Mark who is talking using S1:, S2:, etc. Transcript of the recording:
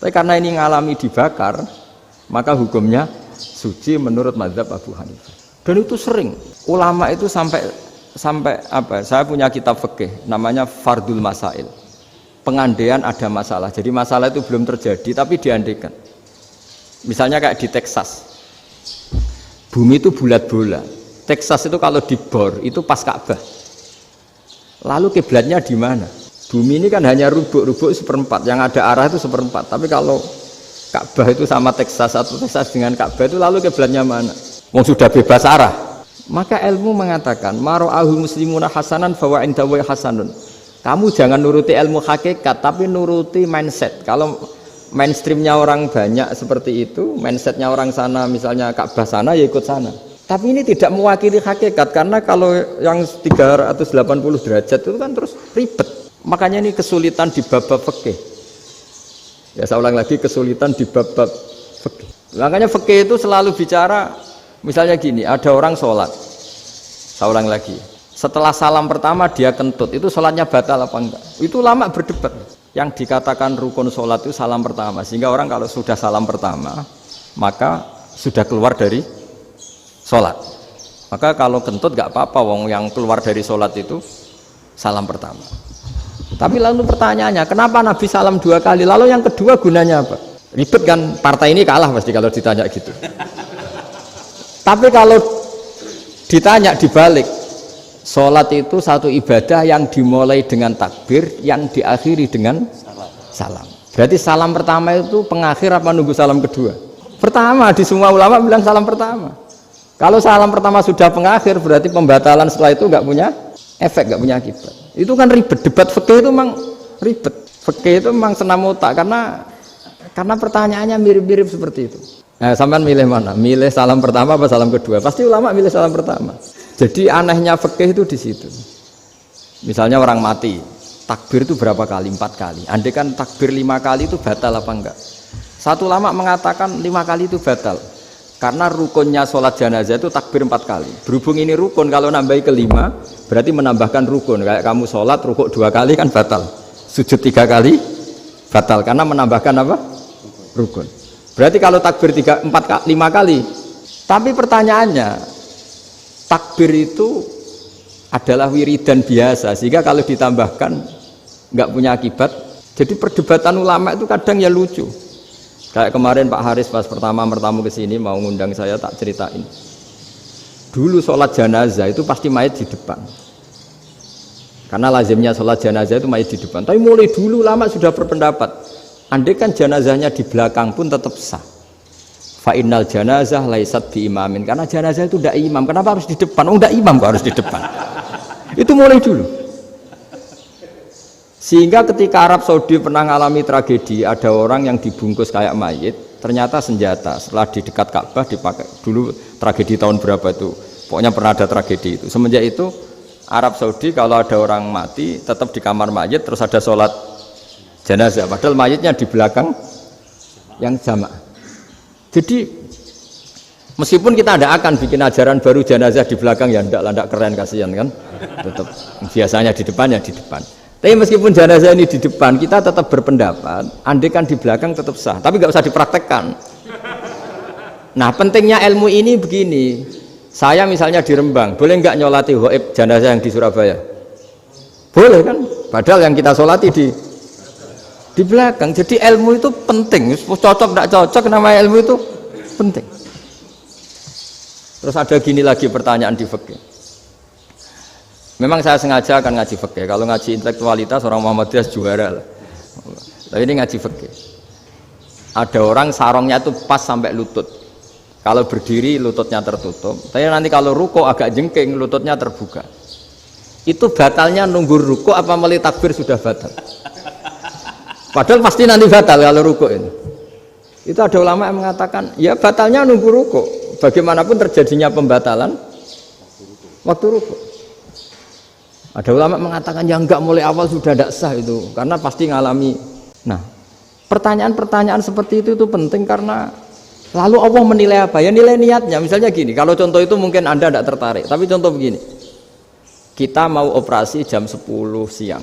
S1: Tapi karena ini ngalami dibakar, maka hukumnya suci menurut mazhab Abu Hanifah. Dan itu sering ulama itu sampai apa? Saya punya kitab fikih namanya Fardul Masail. Pengandaian ada masalah. Jadi masalah itu belum terjadi tapi diandaikan. Misalnya kayak di Texas. Bumi itu bulat bola. Texas itu kalau dibor itu pas Ka'bah. Lalu kiblatnya di mana? Bumi ini kan hanya rubuk-rubuk seperempat. Yang ada arah itu seperempat. Tapi kalau Ka'bah itu sama Texas atau Texas dengan Ka'bah itu lalu kiblatnya mana? Wong sudah bebas arah. Maka ilmu mengatakan mara'ahul muslimuna hasanan fawa indahu hasanun. Kamu jangan nuruti ilmu hakikat tapi nuruti mindset. Kalau mainstreamnya orang banyak seperti itu, mindsetnya orang sana misalnya Ka'bah sana ya ikut sana. Tapi ini tidak mewakili hakikat karena kalau yang 380 derajat itu kan terus ribet. Makanya ini kesulitan di bab-bab fikih. Ya saya ulang lagi, kesulitan di bab-bab fikih. Makanya fikih itu selalu bicara misalnya gini, ada orang sholat. Saya ulang lagi. Setelah salam pertama dia kentut, itu sholatnya batal apa enggak? Itu lama berdebat. Yang dikatakan rukun sholat itu salam pertama. Sehingga orang kalau sudah salam pertama, maka sudah keluar dari sholat. Maka kalau kentut enggak apa-apa, wong yang keluar dari sholat itu salam pertama. Tapi lalu pertanyaannya, kenapa Nabi salam 2 kali? Lalu yang kedua gunanya apa? Ribet kan, partai ini kalah pasti kalau ditanya gitu. Tapi kalau ditanya dibalik, sholat itu satu ibadah yang dimulai dengan takbir, yang diakhiri dengan salam. Berarti salam pertama itu pengakhir apa nunggu salam kedua? Pertama, di semua ulama bilang salam pertama. Kalau salam pertama sudah pengakhir, berarti pembatalan setelah itu nggak punya efek, nggak punya akibat. Itu kan ribet, debat fikih itu memang ribet. Fikih itu memang senam otak karena pertanyaannya mirip-mirip seperti itu. Nah, sampean milih mana? Milih salam pertama apa salam kedua? Pasti ulama milih salam pertama. Jadi anehnya fikih itu di situ. Misalnya orang mati, takbir itu berapa kali? 4 kali. Andai kan takbir 5 kali itu batal apa enggak? Satu ulama mengatakan 5 kali itu batal. Karena rukunnya sholat jenazah itu takbir 4 kali. Berhubung ini rukun, kalau nambahi ke 5, berarti menambahkan rukun. Kayak kamu sholat rukuk 2 kali kan batal. Sujud 3 kali batal karena menambahkan apa? Rukun. Berarti kalau takbir 5 kali. Tapi pertanyaannya, takbir itu adalah wiridan biasa, sehingga kalau ditambahkan nggak punya akibat. Jadi perdebatan ulama itu kadang ya lucu. Kayak kemarin Pak Haris pas pertama bertamu ke sini mau ngundang saya, tak ceritain. Dulu sholat jenazah itu pasti mayat di depan. Karena lazimnya sholat jenazah itu mayat di depan. Tapi mulai dulu ulama sudah berpendapat, andai kan jenazahnya di belakang pun tetap sah. Fa'innal janazah laisat bi imamin. Karena jenazah itu tidak imam. Kenapa harus di depan? Oh, tidak imam kok harus di depan. Itu mulai dulu. Sehingga ketika Arab Saudi pernah mengalami tragedi, ada orang yang dibungkus kayak mayit, ternyata senjata. Setelah di dekat Ka'bah dipakai. Dulu tragedi tahun berapa itu? Pokoknya pernah ada tragedi itu. Semenjak itu Arab Saudi kalau ada orang mati tetap di kamar mayit, terus ada sholat jenazah. Padahal mayitnya di belakang yang jamaah. Jadi meskipun kita tidak akan bikin ajaran baru jenazah di belakang, ya tidak keren, kasihan kan. Tetap biasanya di depan ya di depan. Tapi meskipun jenazah ini di depan, kita tetap berpendapat, andai kan di belakang tetap sah, tapi nggak usah dipraktekkan. Nah, pentingnya ilmu ini begini. Saya misalnya di Rembang, boleh nggak nyolati ghaib jenazah yang di Surabaya? Boleh kan? Padahal yang kita solati di belakang. Jadi ilmu itu penting. Cocok tidak cocok, nama ilmu itu penting. Terus ada gini lagi pertanyaan di fikih. Memang saya sengaja akan ngaji fikih. Kalau ngaji intelektualitas orang Muhammadiyah juara lah. Tapi ini ngaji fikih. Ada orang sarongnya itu pas sampai lutut. Kalau berdiri lututnya tertutup. Tapi nanti kalau ruko agak jengking lututnya terbuka. Itu batalnya nunggu ruko apa mulai takbir sudah batal? Padahal pasti nanti batal kalau ruko ini. Itu ada ulama yang mengatakan, ya batalnya nunggu ruko. Bagaimanapun terjadinya pembatalan waktu ruko. Ada ulama mengatakan yang enggak mulai awal sudah tidak sah itu, karena pasti ngalami. Nah, pertanyaan-pertanyaan seperti itu penting karena lalu Allah menilai apa? Ya nilai niatnya. Misalnya gini, kalau contoh itu mungkin Anda tidak tertarik, tapi contoh begini. Kita mau operasi jam 10 siang.